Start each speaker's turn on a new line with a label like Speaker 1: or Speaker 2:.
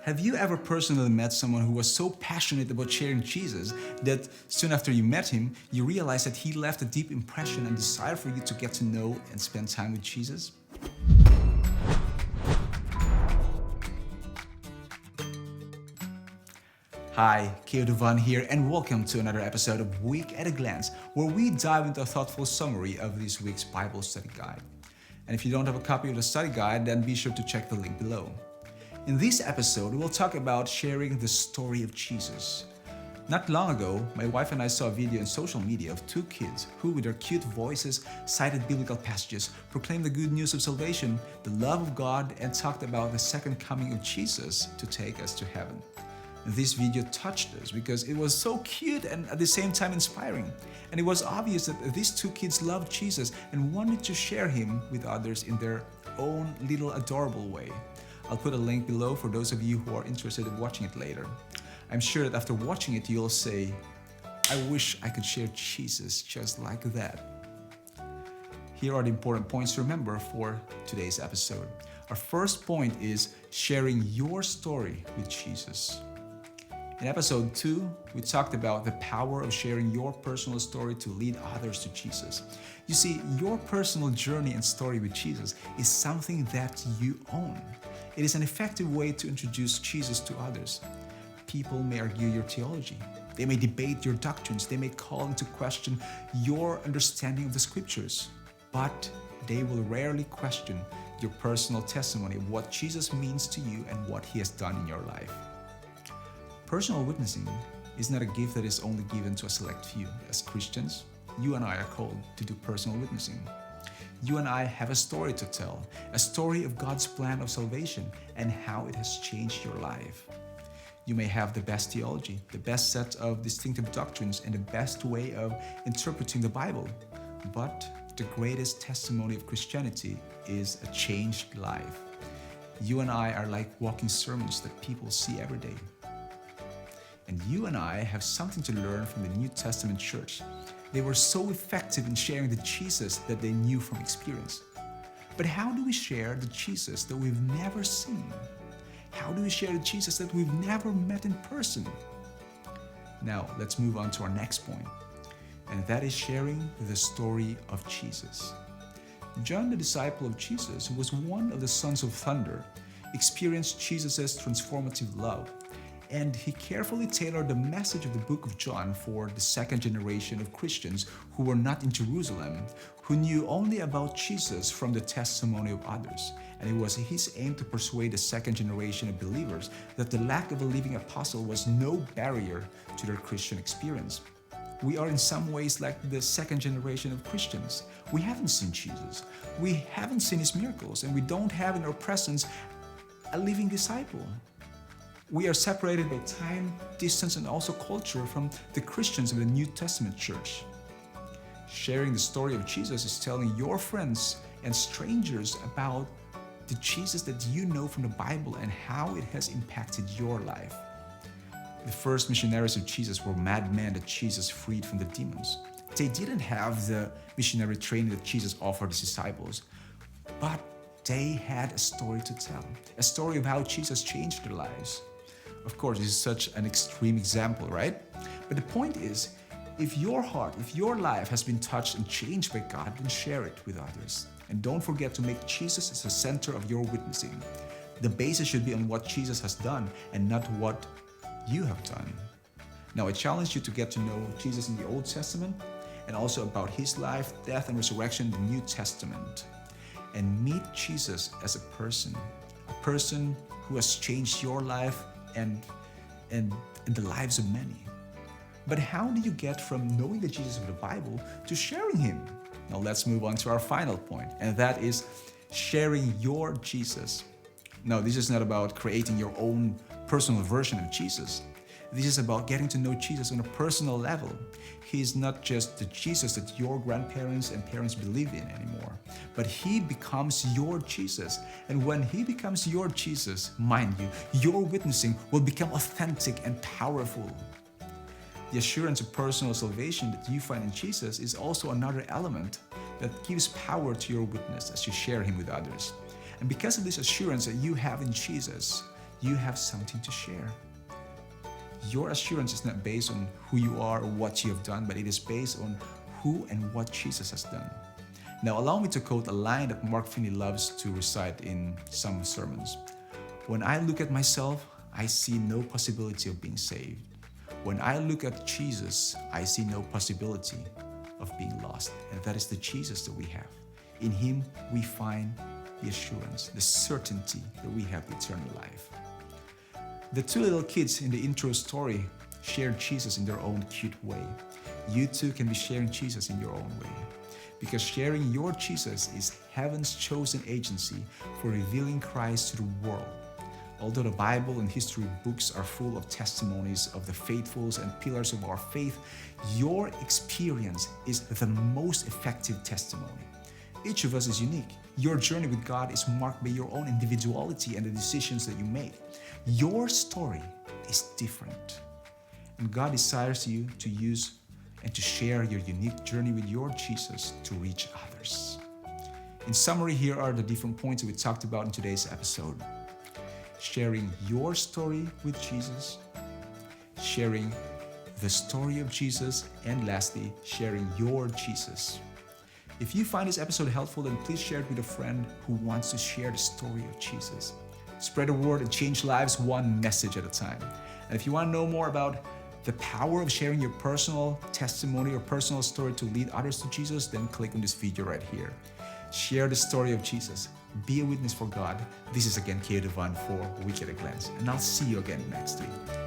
Speaker 1: Have you ever personally met someone who was so passionate about sharing Jesus that soon after you met him, you realized that he left a deep impression and desire for you to get to know and spend time with Jesus? Hi, Dovann here, and welcome to another episode of Week at a Glance, where we dive into a thoughtful summary of this week's Bible study guide. And if you don't have a copy of the study guide, then be sure to check the link below. In this episode, we'll talk about sharing the story of Jesus. Not long ago, my wife and I saw a video on social media of two kids who, with their cute voices, cited biblical passages, proclaimed the good news of salvation, the love of God, and talked about the second coming of Jesus to take us to heaven. This video touched us because it was so cute and at the same time inspiring. And it was obvious that these two kids loved Jesus and wanted to share him with others in their own little adorable way. I'll put a link below for those of you who are interested in watching it later. I'm sure that after watching it, you'll say, I wish I could share Jesus just like that. Here are the important points to remember for today's episode. Our first point is sharing your story with Jesus. In episode 2, we talked about the power of sharing your personal story to lead others to Jesus. You see, your personal journey and story with Jesus is something that you own. It is an effective way to introduce Jesus to others. People may argue your theology. They may debate your doctrines. They may call into question your understanding of the scriptures. But they will rarely question your personal testimony of what Jesus means to you and what he has done in your life. Personal witnessing is not a gift that is only given to a select few. As Christians, you and I are called to do personal witnessing. You and I have a story to tell, a story of God's plan of salvation and how it has changed your life. You may have the best theology, the best set of distinctive doctrines, and the best way of interpreting the Bible, but the greatest testimony of Christianity is a changed life. You and I are like walking sermons that people see every day. And you and I have something to learn from the New Testament church. They were so effective in sharing the Jesus that they knew from experience. But how do we share the Jesus that we've never seen? How do we share the Jesus that we've never met in person? Now, let's move on to our next point, and that is sharing the story of Jesus. John, the disciple of Jesus, who was one of the sons of thunder, experienced Jesus' transformative love. And he carefully tailored the message of the book of John for the second generation of Christians who were not in Jerusalem, who knew only about Jesus from the testimony of others. And it was his aim to persuade the second generation of believers that the lack of a living apostle was no barrier to their Christian experience. We are in some ways like the second generation of Christians. We haven't seen Jesus. We haven't seen his miracles, and we don't have in our presence a living disciple. We are separated by time, distance, and also culture from the Christians of the New Testament church. Sharing the story of Jesus is telling your friends and strangers about the Jesus that you know from the Bible and how it has impacted your life. The first missionaries of Jesus were madmen that Jesus freed from the demons. They didn't have the missionary training that Jesus offered his disciples, but they had a story to tell, a story of how Jesus changed their lives. Of course, this is such an extreme example, right? But the point is, if your heart, if your life has been touched and changed by God, then share it with others. And don't forget to make Jesus as the center of your witnessing. The basis should be on what Jesus has done and not what you have done. Now, I challenge you to get to know Jesus in the Old Testament and also about his life, death, and resurrection in the New Testament. And meet Jesus as a person who has changed your life and the lives of many. But how do you get from knowing the Jesus of the Bible to sharing him? Now let's move on to our final point, and that is sharing your Jesus. Now, this is not about creating your own personal version of Jesus. This is about getting to know Jesus on a personal level. He is not just the Jesus that your grandparents and parents believe in anymore, but he becomes your Jesus. And when he becomes your Jesus, mind you, your witnessing will become authentic and powerful. The assurance of personal salvation that you find in Jesus is also another element that gives power to your witness as you share him with others. And because of this assurance that you have in Jesus, you have something to share. Your assurance is not based on who you are or what you have done, but it is based on who and what Jesus has done. Now, allow me to quote a line that Mark Finney loves to recite in some sermons. When I look at myself, I see no possibility of being saved. When I look at Jesus, I see no possibility of being lost. And that is the Jesus that we have. In Him, we find the assurance, the certainty that we have eternal life. The two little kids in the intro story shared Jesus in their own cute way. You too can be sharing Jesus in your own way. Because sharing your Jesus is heaven's chosen agency for revealing Christ to the world. Although the Bible and history books are full of testimonies of the faithfuls and pillars of our faith, your experience is the most effective testimony. Each of us is unique. Your journey with God is marked by your own individuality and the decisions that you make. Your story is different. And God desires you to use and to share your unique journey with your Jesus to reach others. In summary, here are the different points that we talked about in today's episode. Sharing your story with Jesus, sharing the story of Jesus, and lastly, sharing your Jesus. If you find this episode helpful, then please share it with a friend who wants to share the story of Jesus. Spread the word and change lives one message at a time. And if you want to know more about the power of sharing your personal testimony or personal story to lead others to Jesus, then click on this video right here. Share the story of Jesus. Be a witness for God. This is again Dovann for Week at a Glance, and I'll see you again next week.